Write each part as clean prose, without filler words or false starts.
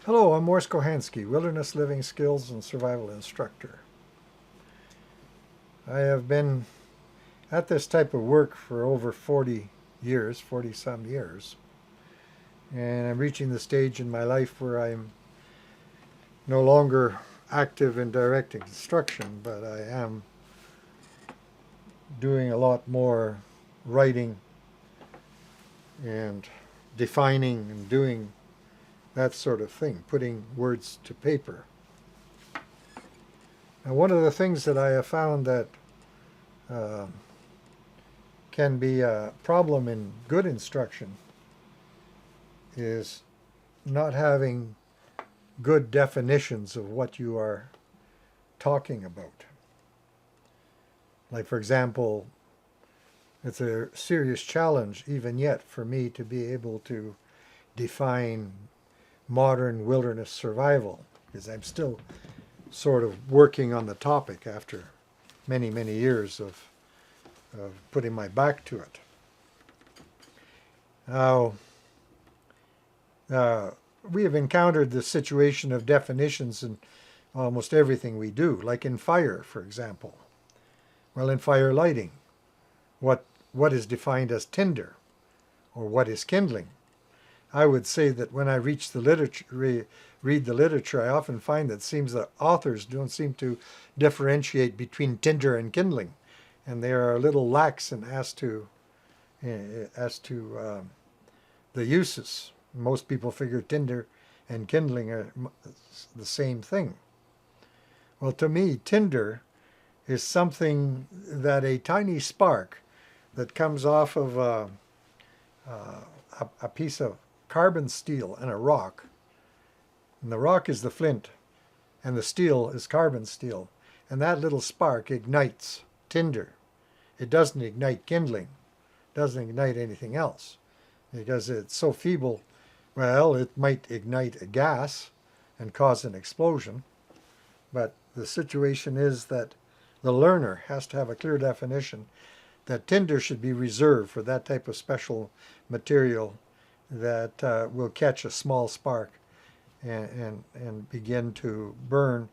Hello, I'm Morris Kochanski, Wilderness Living Skills and Survival Instructor. I have been at this type of work for over 40 years, 40 some years, and I'm reaching the stage in my life where I'm no longer active in direct instruction, but I am doing a lot more writing and defining and doing that sort of thing, putting words to paper. Now, one of the things that I have found that uh, can be a problem in good instruction is not having good definitions of what you are talking about. Like, for example, it's a serious challenge even yet for me to be able to define modern wilderness survival, because I'm still sort of working on the topic after many, many years of putting my back to it. Now, we have encountered the situation of definitions in almost everything we do, like in fire, for example. Well, in fire lighting, what is defined as tinder, or what is kindling? I would say that when I read the literature, I often find that it seems that authors don't seem to differentiate between tinder and kindling, and they are a little lax in as to the uses. Most people figure tinder and kindling are the same thing. Well, to me, tinder is something that a tiny spark that comes off of a piece of carbon steel and a rock. And the rock is the flint, and the steel is carbon steel. And that little spark ignites tinder. It doesn't ignite kindling, doesn't ignite anything else, because it's so feeble. Well, it might ignite a gas and cause an explosion, but the situation is that the learner has to have a clear definition that tinder should be reserved for that type of special material that will catch a small spark and begin to burn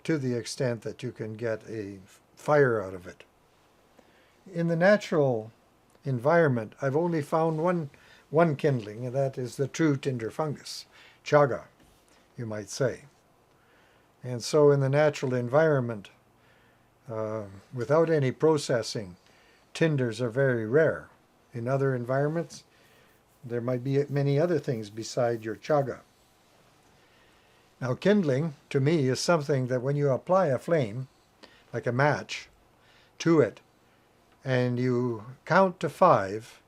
to the extent that you can get a fire out of it. In the natural environment, I've only found one kindling, and that is the true tinder fungus, chaga, you might say. And so in the natural environment, without any processing, tinders are very rare. In other environments, there might be many other things beside your chaga. Now, kindling, to me, is something that when you apply a flame, like a match, to it, and you count to 5,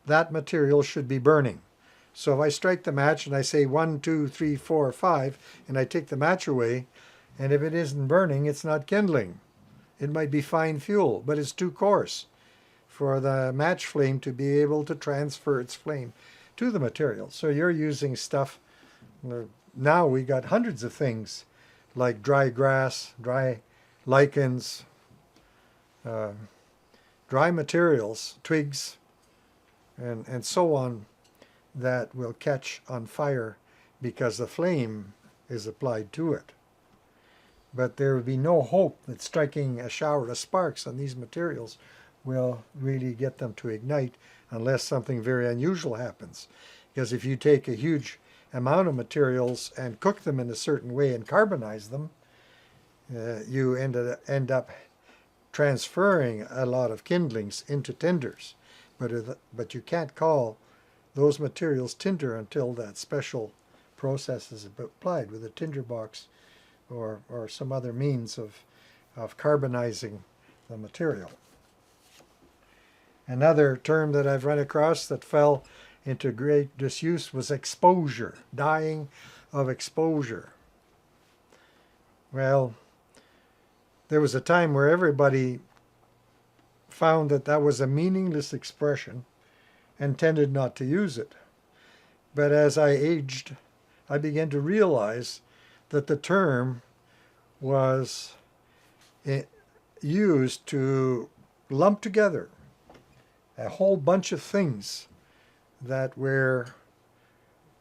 that material should be burning. So if I strike the match and I say 1, 2, 3, 4, 5, and I take the match away, and if it isn't burning, it's not kindling. It might be fine fuel, but it's too coarse for the match flame to be able to transfer its flame to the material. So you're using stuff. Now we got hundreds of things like dry grass, dry lichens, uh, dry materials, twigs, and so on that will catch on fire because the flame is applied to it. But there would be no hope that striking a shower of sparks on these materials will really get them to ignite unless something very unusual happens. Because if you take a huge amount of materials and cook them in a certain way and carbonize them, you end up transferring a lot of kindlings into tinders. But you can't call those materials tinder until that special process is applied with a tinder box or some other means of carbonizing the material. Another term that I've run across that fell into great disuse was exposure, dying of exposure. Well, there was a time where everybody found that that was a meaningless expression and tended not to use it. But as I aged, I began to realize that the term was used to lump together a whole bunch of things that were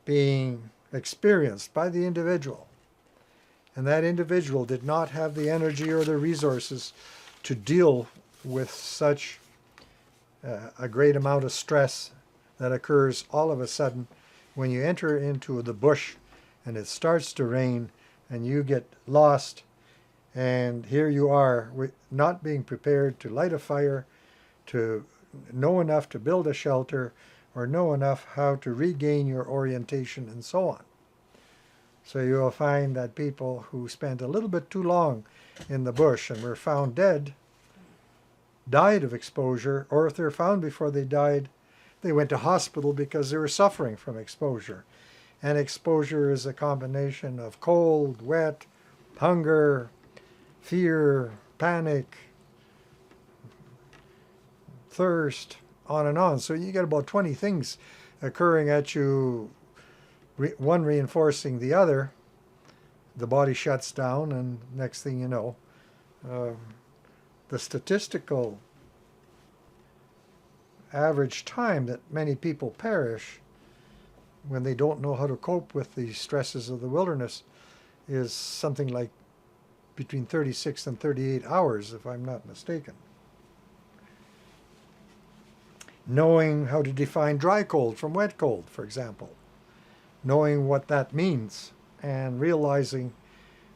being experienced by the individual. And that individual did not have the energy or the resources to deal with such a great amount of stress that occurs all of a sudden when you enter into the bush and it starts to rain and you get lost, and here you are not being prepared to light a fire, to know enough to build a shelter, or know enough how to regain your orientation and so on. So you will find that people who spent a little bit too long in the bush and were found dead died of exposure, or if they're found before they died, they went to hospital because they were suffering from exposure. And exposure is a combination of cold, wet, hunger, fear, panic, thirst, on and on. So you get about 20 things occurring at you, one reinforcing the other. The body shuts down, and next thing you know, the statistical average time that many people perish when they don't know how to cope with the stresses of the wilderness is something like between 36 and 38 hours, if I'm not mistaken. Knowing how to define dry cold from wet cold, for example. Knowing what that means and realizing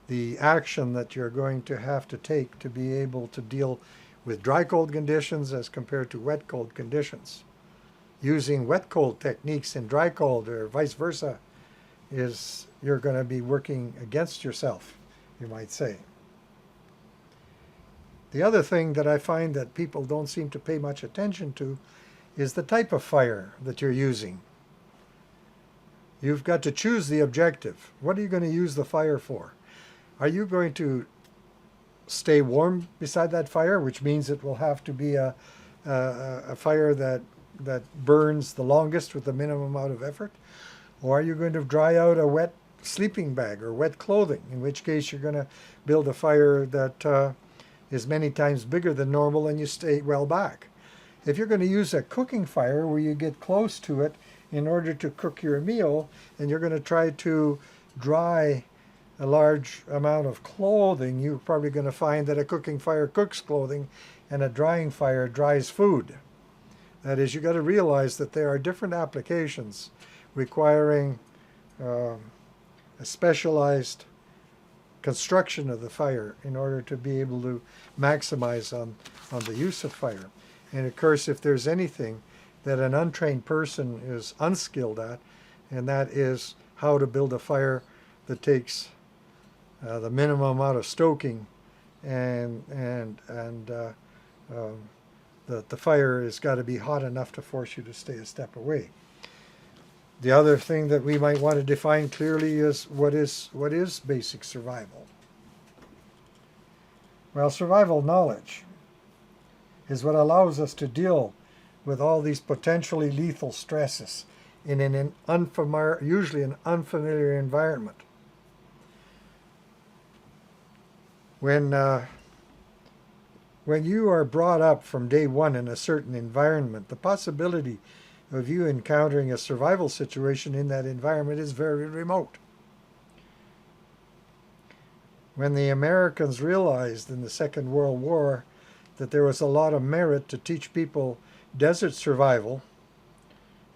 the action that you're going to have to take to be able to deal with dry cold conditions as compared to wet cold conditions. Using wet cold techniques in dry cold or vice versa is you're going to be working against yourself, you might say. The other thing that I find that people don't seem to pay much attention to is the type of fire that you're using. You've got to choose the objective. What are you going to use the fire for? Are you going to stay warm beside that fire, which means it will have to be a fire that burns the longest with the minimum amount of effort? Or are you going to dry out a wet sleeping bag or wet clothing, in which case you're going to build a fire that is many times bigger than normal and you stay well back? If you're going to use a cooking fire where you get close to it in order to cook your meal, and you're going to try to dry a large amount of clothing, you're probably going to find that a cooking fire cooks clothing and a drying fire dries food. That is, you got to realize that there are different applications requiring a specialized construction of the fire in order to be able to maximize on the use of fire. And of course, if there's anything that an untrained person is unskilled at, and that is how to build a fire that takes the minimum amount of stoking, and the fire has got to be hot enough to force you to stay a step away. The other thing that we might want to define clearly is what is basic survival. Well, survival knowledge is what allows us to deal with all these potentially lethal stresses in an usually an unfamiliar environment. When you are brought up from day one in a certain environment, the possibility of you encountering a survival situation in that environment is very remote. When the Americans realized in the Second World War that there was a lot of merit to teach people desert survival,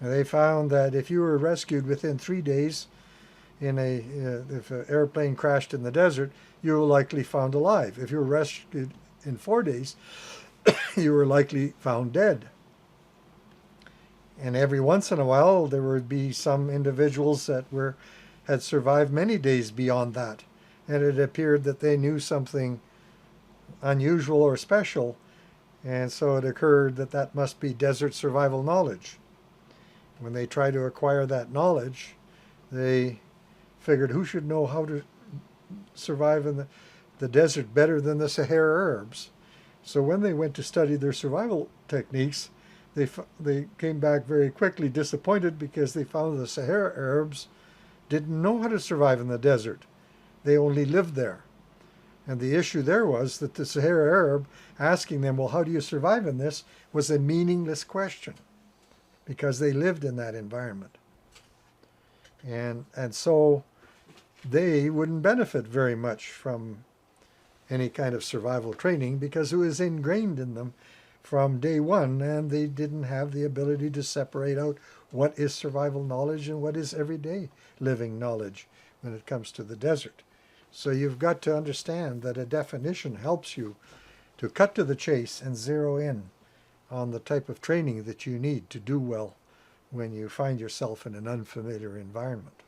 and they found that if you were rescued within 3 days if an airplane crashed in the desert, you were likely found alive. If you were rescued in 4 days, you were likely found dead. And every once in a while, there would be some individuals that had survived many days beyond that, and it appeared that they knew something unusual or special, and so it occurred that must be desert survival knowledge. When they tried to acquire that knowledge, they figured who should know how to survive in the desert better than the Sahara Arabs. So when they went to study their survival techniques, they came back very quickly disappointed because they found the Sahara Arabs didn't know how to survive in the desert. They only lived there. And the issue there was that the Sahara Arab asking them, well, how do you survive in this, was a meaningless question because they lived in that environment. And so they wouldn't benefit very much from any kind of survival training because it was ingrained in them from day one, and they didn't have the ability to separate out what is survival knowledge and what is everyday living knowledge when it comes to the desert. So you've got to understand that a definition helps you to cut to the chase and zero in on the type of training that you need to do well when you find yourself in an unfamiliar environment.